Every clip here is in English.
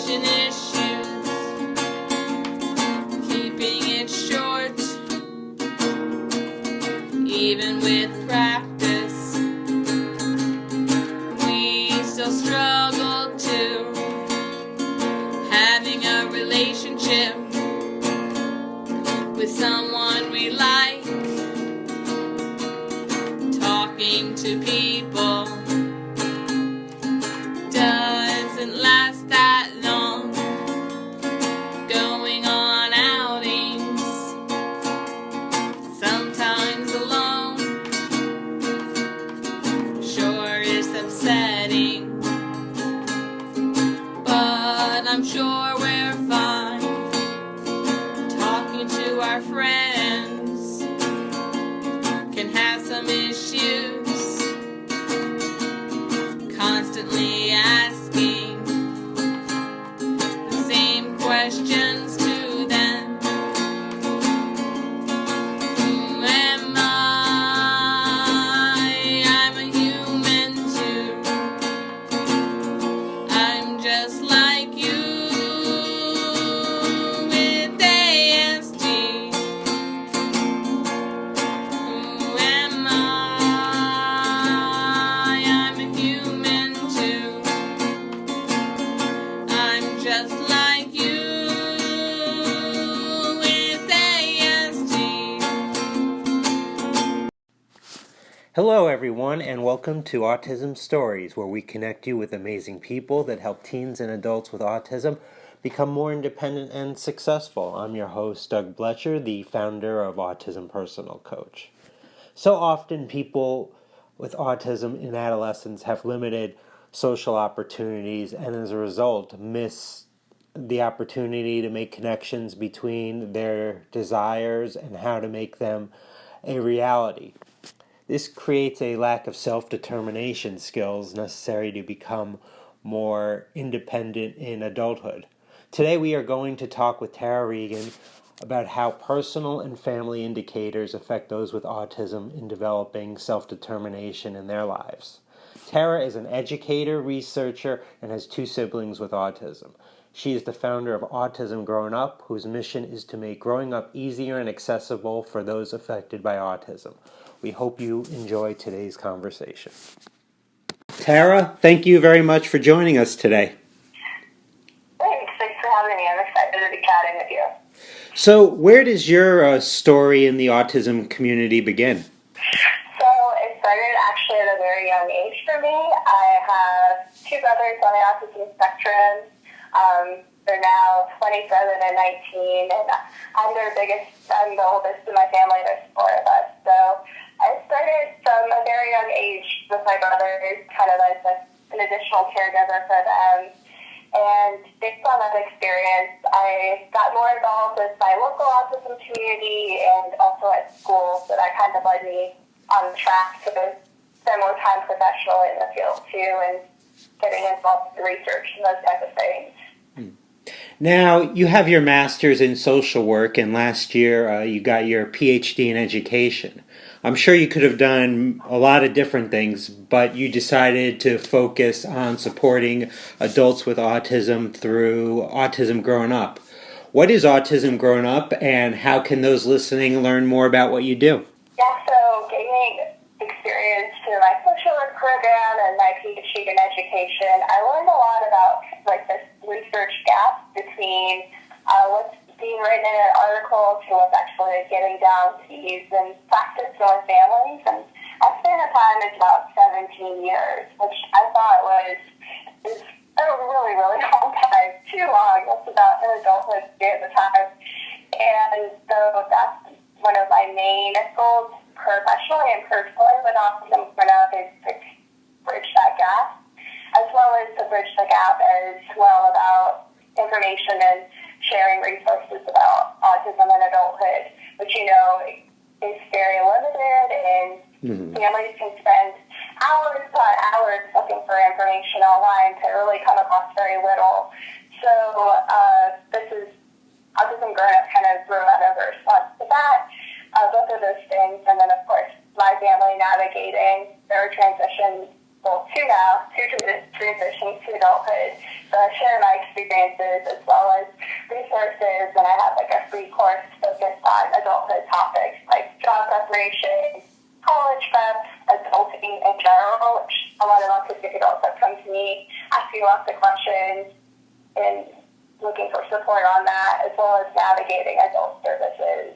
communication issues, keeping it short, even with practice, we still struggle to having a relationship with someone we like, talking to people doesn't last that long, going on outings, sometimes alone, sure is upsetting, but I'm sure we're fine, talking to our friends, can have some issues, constantly asking the same questions to them. Who am I? I'm a human too. I'm just like you with ASD. Who am I? I'm a human too. I'm just like you with ASD. Hello everyone, and welcome to Autism Stories, where we connect you with amazing people that help teens and adults with autism become more independent and successful. I'm your host, Doug Bletcher, the founder of Autism Personal Coach. So often people with autism in adolescence have limited social opportunities and as a result miss the opportunity to make connections between their desires and how to make them a reality. This creates a lack of self-determination skills necessary to become more independent in adulthood. Today we are going to talk with Tara Regan about how personal and family indicators affect those with autism in developing self-determination in their lives. Tara is an educator, researcher, and has two siblings with autism. She is the founder of Autism Growing Up, whose mission is to make growing up easier and accessible for those affected by autism. We hope you enjoy today's conversation. Tara, thank you very much for joining us today. Thanks for having me. I'm excited to be chatting with you. So, where does your story in the autism community begin? So it started actually at a very young age for me. I have two brothers on the autism spectrum. They're now 27 and 19, and I'm the oldest in my family. There's four of us. So I started from a very young age with my brothers, kind of as an additional caregiver for them. And based on that experience, I got more involved with my local autism community and also at school. So that kind of led me on track to spend more time professionally in the field too, and getting involved with the research and those types of things. Now, you have your master's in social work, and last year you got your PhD in education. I'm sure you could have done a lot of different things, but you decided to focus on supporting adults with autism through Autism Growing Up. What is Autism Growing Up, and how can those listening learn more about what you do? Yeah, so gaining experience through my social work program and my PhD in education, I learned a lot about this research gap between what's being written in an article to what's actually getting down to use and practice with families. And I spent a time, it's about 17 years, which I thought is a really, really long time, too long. That's about an adulthood at the time. And so that's one of my main goals professionally and personally with Autism Growing Up is to bridge that gap, as well as to bridge the gap as well about information and sharing resources about autism and adulthood, which is very limited, and families can spend hours upon hours looking for information online to really come across very little. So this is Autism Growing Up kind of grew out of a response to that. Both of those things, and then of course my family navigating their transitions, two transitions to adulthood. So I share my experiences as well as resources, and I have like a free course focused on adulthood topics like job preparation, college prep, adulting in general, which a lot of autistic adults have come to me asking lots of questions and looking for support on that, as well as navigating adult services.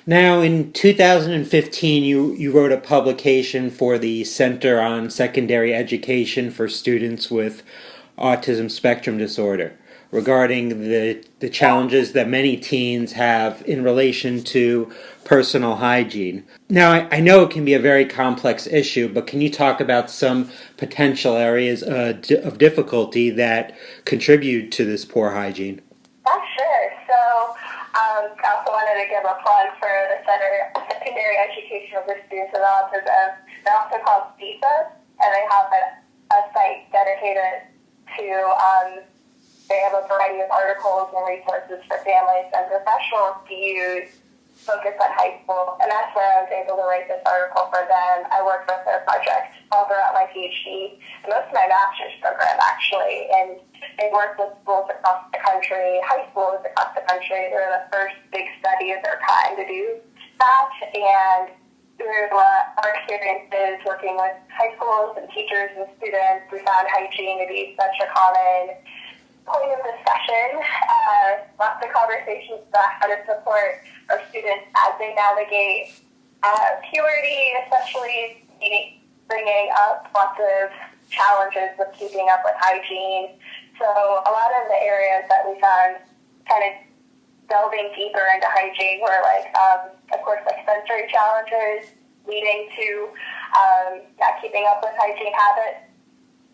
Now, in 2015, you wrote a publication for the Center on Secondary Education for Students with Autism Spectrum Disorder regarding the challenges that many teens have in relation to personal hygiene. Now, I know it can be a very complex issue, but can you talk about some potential areas of difficulty that contribute to this poor hygiene? Yeah, sure. So I also wanted to give a plug for the Center for Secondary Education for Students with Autism. They're also called CSA, and they have a site dedicated to, they have a variety of articles and resources for families and professionals to use focused on high school. And that's where I was able to write this article for them. I worked with their project all throughout my PhD, and most of my master's program actually. And they worked with schools across the country, high schools across the country. They're the first big study of their kind to do that. And through our experiences working with high schools and teachers and students, we found hygiene to be such a common point of discussion. Lots of conversations about how to support our students as they navigate puberty, especially bringing up lots of challenges with keeping up with hygiene. So a lot of the areas that we found kind of delving deeper into hygiene were like, of course, like sensory challenges leading to not keeping up with hygiene habits,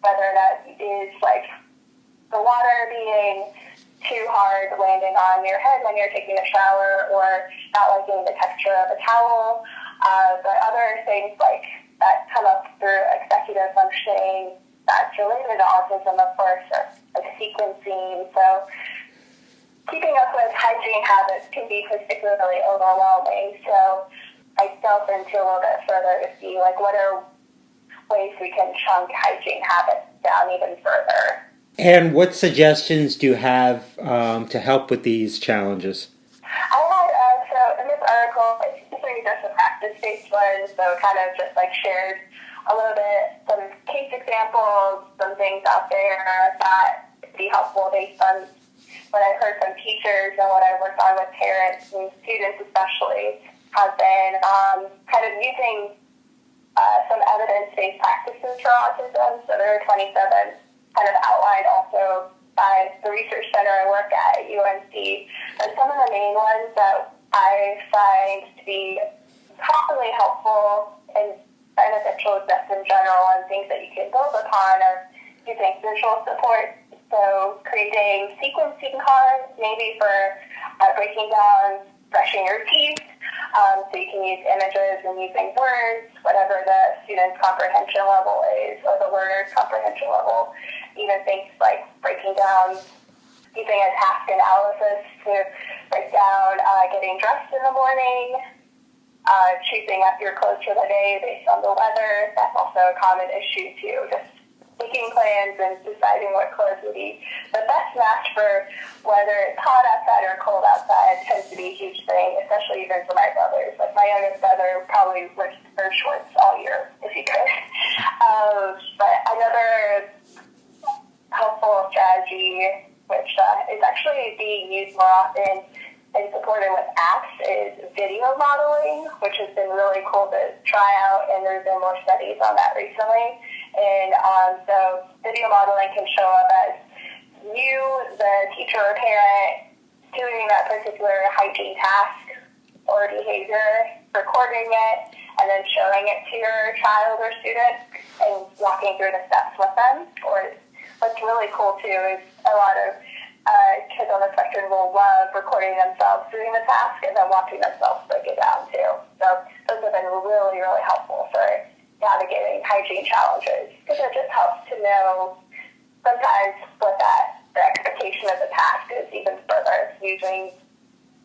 whether that is like the water being too hard landing on your head when you're taking a shower, or not liking the texture of a towel, but other things like that come up through executive functioning that's related to autism, of course, or like sequencing. So keeping up with hygiene habits can be particularly overwhelming. So I delved into a little bit further to see like what are ways we can chunk hygiene habits down even further. And what suggestions do you have to help with these challenges? I had, so in this article, it's usually just a practice-based one, so kind of just like shared a little bit, some case examples, some things out there that would be helpful based on what I've heard from teachers and what I've worked on with parents and students especially, has been kind of using some evidence-based practices for autism. So there are 27 kind of outlined also by the research center I work at UNC. And some of the main ones that I find to be commonly helpful and beneficial just in general and things that you can build upon are using visual support. So creating sequencing cards, maybe for breaking down brushing your teeth. So you can use images and using words, whatever the student's comprehension level is, or the learner's comprehension level. Even things like breaking down, using a task analysis to break down getting dressed in the morning, choosing up your clothes for the day based on the weather. That's also a common issue too. Just making plans and deciding what clothes would be the best match for whether it's hot outside or cold outside tends to be a huge thing, especially even for my brothers. Like my youngest brother probably wears shorts all year if he could. But another helpful strategy, which is actually being used more often and supported with apps, is video modeling, which has been really cool to try out, and there's been more studies on that recently. And so video modeling can show up as you, the teacher or parent, doing that particular hygiene task or behavior, recording it, and then showing it to your child or student and walking through the steps with them. Or what's really cool too is a lot of kids on the spectrum will love recording themselves doing the task and then watching themselves break it down too. So those have been really, really helpful for navigating hygiene challenges, because it just helps to know sometimes what the expectation of the task is even further using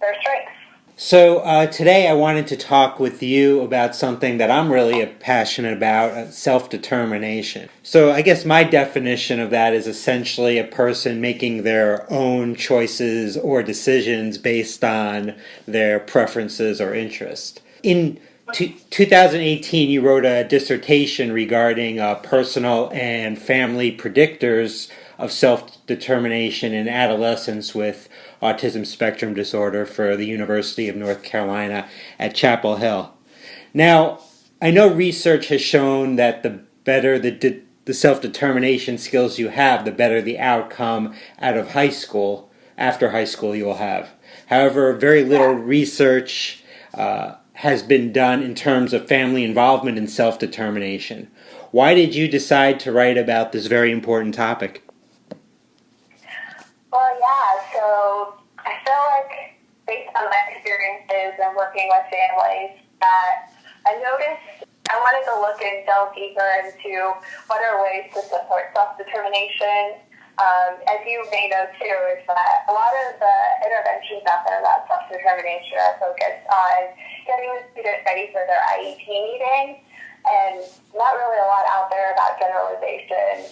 their strengths. So today I wanted to talk with you about something that I'm really passionate about, self-determination. So I guess my definition of that is essentially a person making their own choices or decisions based on their preferences or interests. In 2018, you wrote a dissertation regarding personal and family predictors of self-determination in adolescents with autism spectrum disorder for the University of North Carolina at Chapel Hill. Now, I know research has shown that the better the self-determination skills you have, the better the outcome out of high school, after high school you'll have. However, very little research has been done in terms of family involvement in self-determination. Why did you decide to write about this very important topic? Well, yeah, so I feel like based on my experiences and working with families that I noticed I wanted to look and delve deeper into what are ways to support self-determination. As you may know too, is that a lot of the interventions out there about self-determination are focused on getting the student ready for their IEP meeting, and not really a lot out there about generalization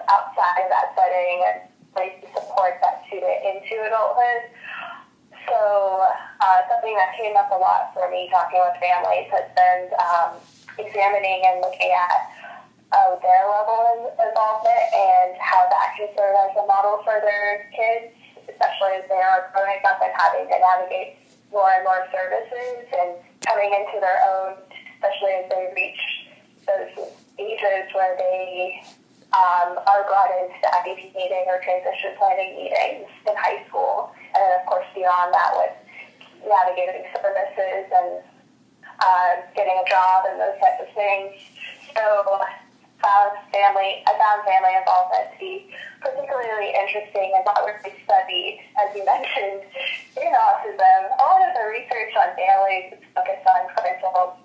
outside of that setting and ways to support that student into adulthood. So something that came up a lot for me talking with families has been examining and looking at their level of involvement and how that can serve as a model for their kids, especially as they are growing up and having to navigate more and more services and coming into their own, especially as they reach those ages where they are brought into the IEP meeting or transition planning meetings in high school. And then, of course, beyond that with navigating services and getting a job and those types of things. So I found family involvement to be particularly interesting and not really studied, as you mentioned, in autism. A lot of the research on families is focused on parental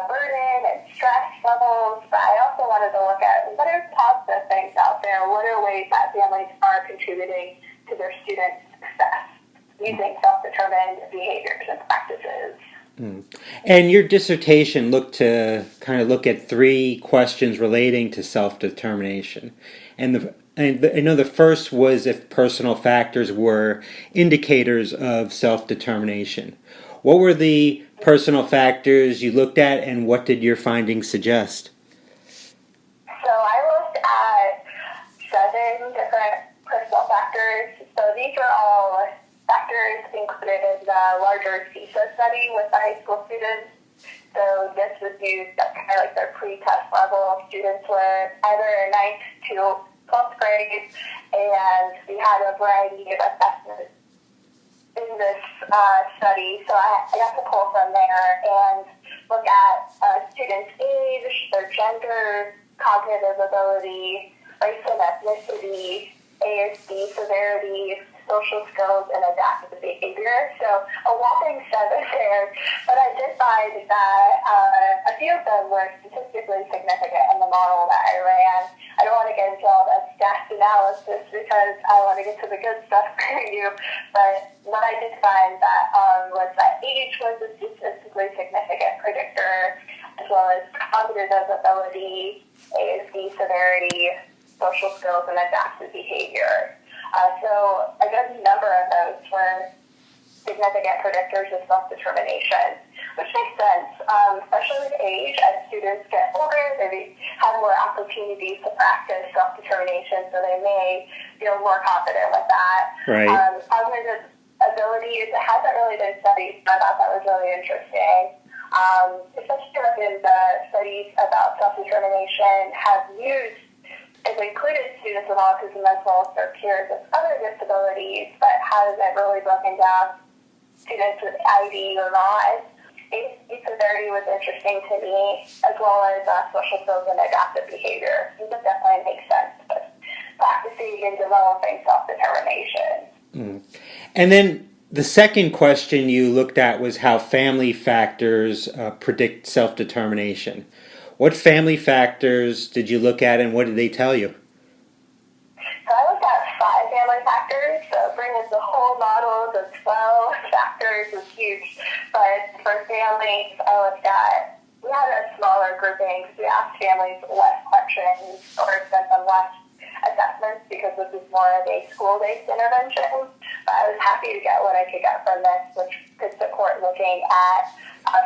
burden and stress levels, but I also wanted to look at what are positive things out there, what are ways that families are contributing to their students' success using self-determined behaviors and practices. And your dissertation looked at three questions relating to self-determination. And I know the first was if personal factors were indicators of self-determination. What were the personal factors you looked at, and what did your findings suggest? So I looked at 7 different personal factors. So these are all factors included in the larger CISA study with the high school students. So this was used at kind of like their pre-test level. Students were either 9th to 12th grade, and we had a variety of assessments in this study. So I got to pull from there and look at students' age, their gender, cognitive ability, race and ethnicity, ASD severity, social skills, and adaptive behavior. So a whopping 7 there. But I did find that a few of them were statistically significant in the model that I ran. I don't want to get into all that stats analysis because I want to get to the good stuff for you. But what I did find that was that age was a statistically significant predictor, as well as cognitive ability, ASD severity, social skills, and adaptive behavior. So a good number of those were significant predictors of self-determination, which makes sense, especially with age. As students get older, they have more opportunities to practice self-determination, so they may feel more confident with that. Right. Cognitive abilities, it hasn't really been studied, but I thought that was really interesting. Especially within the studies about self-determination have used it's included students with autism as well as their peers with other disabilities, but hasn't really broken down students with ID or not. ASD severity was interesting to me, as well as social skills and adaptive behavior. It definitely makes sense with practicing and developing self-determination. And then the second question you looked at was how family factors predict self-determination. What family factors did you look at, and what did they tell you? So I looked at 5 family family factors. So bringing the whole model, the 12 factors was huge. But for families, I looked at, we had a smaller grouping because we asked families less questions or sent them less assessments because this is more of a school-based intervention. But I was happy to get what I could get from this, which could support looking at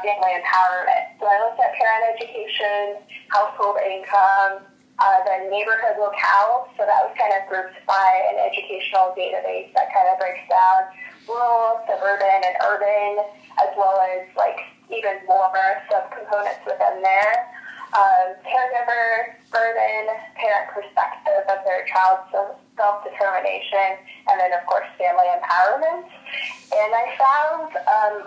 family empowerment. So I looked at parent education, household income, the neighborhood locale. So that was kind of grouped by an educational database that kind of breaks down rural, suburban, and urban, as well as like even more subcomponents within there. Caregiver burden, parent perspective of their child's self-determination, and then, of course, family empowerment. And I found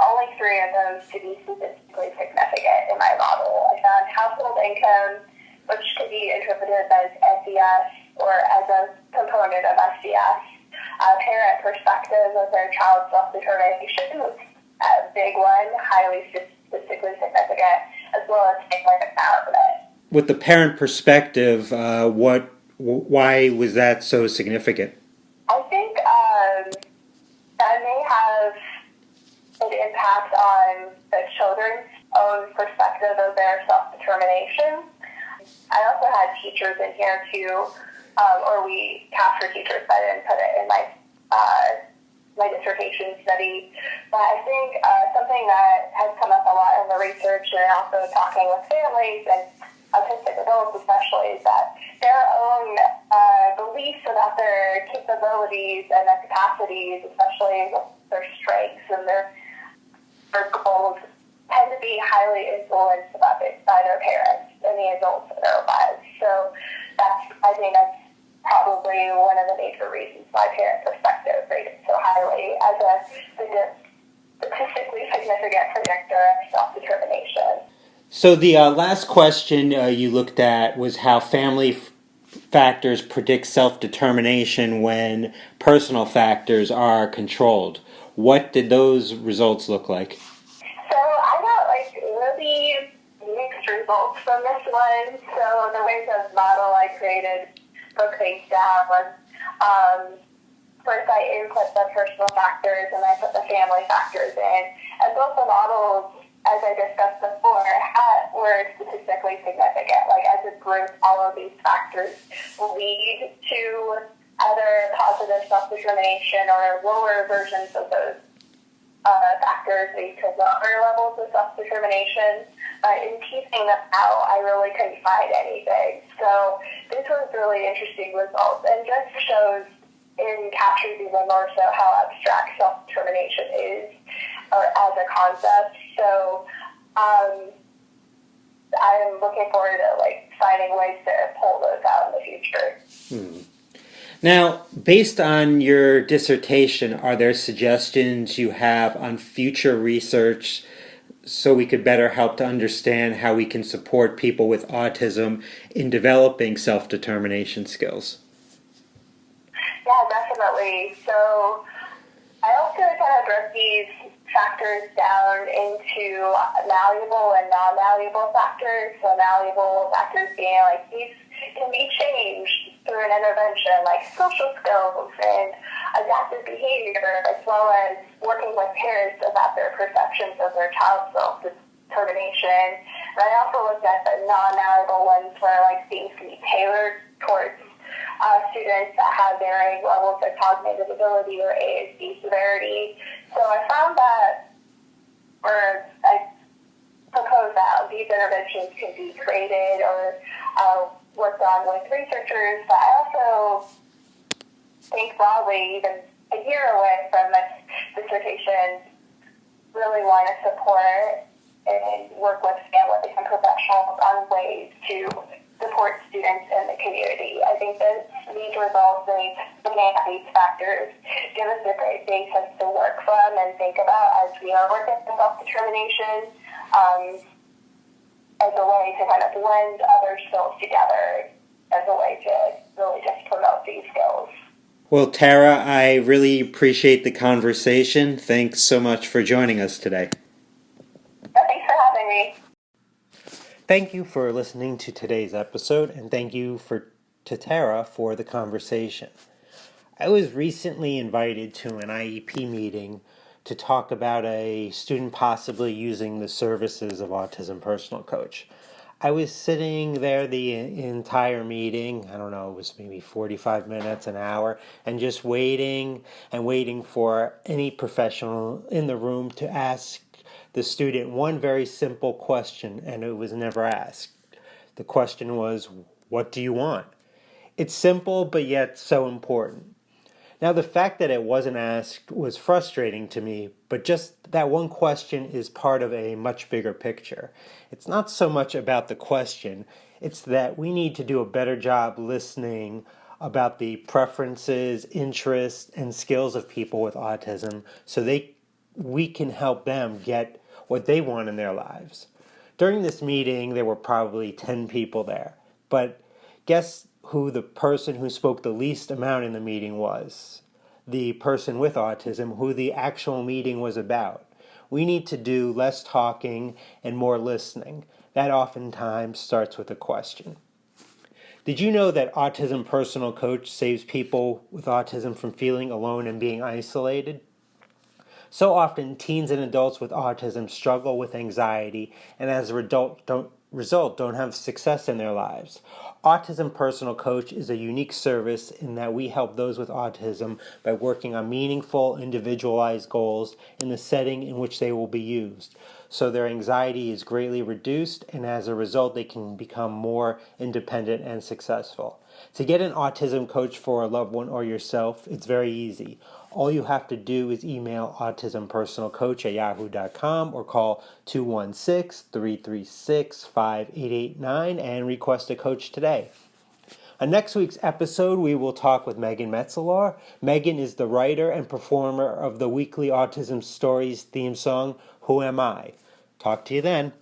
only 3 of those to be statistically significant in my model. I found household income, which could be interpreted as SES or as a component of SES. Parent perspective of their child's self-determination was a big one, highly statistically significant, as well as family empowerment. With the parent perspective, why was that so significant? I think that may have an impact on the children's own perspective of their self-determination. I also had teachers in here too, or we captured teachers, but I didn't put it in my dissertation study. But I think something that has come up a lot in the research and also talking with families and autistic adults especially is that their own beliefs about their capabilities and their capacities, especially their strengths and their goals, tend to be highly influenced by their parents and the adults in their lives. So I think that's probably one of the major reasons why parent perspective rated so highly as a statistically significant predictor of self-determination. So the last question you looked at was how family factors predict self-determination when personal factors are controlled. What did those results look like? So I got really mixed results from this one. So the ways of model I created broke things down was first I input the personal factors and I put the family factors in. And both the models, as I discussed before, were statistically significant. Like as a group, all of these factors lead to either positive self-determination or lower versions of those factors lead to lower levels of self-determination. But in teasing them out, I really couldn't find anything. So this was really interesting results and just shows and captures even more so how abstract self-determination is or as a concept. So I'm looking forward to finding ways to pull those out in the future. Now, based on your dissertation, are there suggestions you have on future research so we could better help to understand how we can support people with autism in developing self-determination skills? Yeah, definitely. So I also kind of broke these factors down into malleable and non-malleable factors. So malleable factors being these can be changed through an intervention, like social skills and adaptive behavior, as well as working with parents about their perceptions of their child's self-determination. And I also looked at the non-malleable ones where things can be tailored towards students that have varying levels of cognitive ability or ASD severity. So I found that, or I propose that these interventions can be created or worked on with researchers, but I also think broadly, even a year away from this dissertation, really want to support and work with families and professionals on ways to support students in the community. I think that these results and looking at these factors give us a great basis to work from and think about as we are working on self-determination as a way to kind of blend other skills together as a way to really just promote these skills. Well, Tara, I really appreciate the conversation. Thanks so much for joining us today. Thanks for having me. Thank you for listening to today's episode, and thank you to Tara for the conversation. I was recently invited to an IEP meeting to talk about a student possibly using the services of Autism Personal Coach. I was sitting there the entire meeting, I don't know, it was maybe 45 minutes, an hour, and just waiting and waiting for any professional in the room to ask the student one very simple question, and it was never asked. The question was, what do you want? It's simple, but yet so important. Now, the fact that it wasn't asked was frustrating to me, but just that one question is part of a much bigger picture. It's not so much about the question, it's that we need to do a better job listening about the preferences, interests, and skills of people with autism so we can help them get what they want in their lives. During this meeting, there were probably 10 people there, but guess who the person who spoke the least amount in the meeting was? The person with autism, who the actual meeting was about. We need to do less talking and more listening. That oftentimes starts with a question. Did you know that Autism Personal Coach saves people with autism from feeling alone and being isolated? So often, teens and adults with autism struggle with anxiety and as a result don't have success in their lives. Autism Personal Coach is a unique service in that we help those with autism by working on meaningful, individualized goals in the setting in which they will be used. So their anxiety is greatly reduced, and as a result, they can become more independent and successful. To get an autism coach for a loved one or yourself, it's very easy. All you have to do is email autismpersonalcoach@yahoo.com or call 216-336-5889 and request a coach today. On next week's episode, we will talk with Regan. Regan is the writer and performer of the weekly Autism Stories theme song, Who Am I? Talk to you then.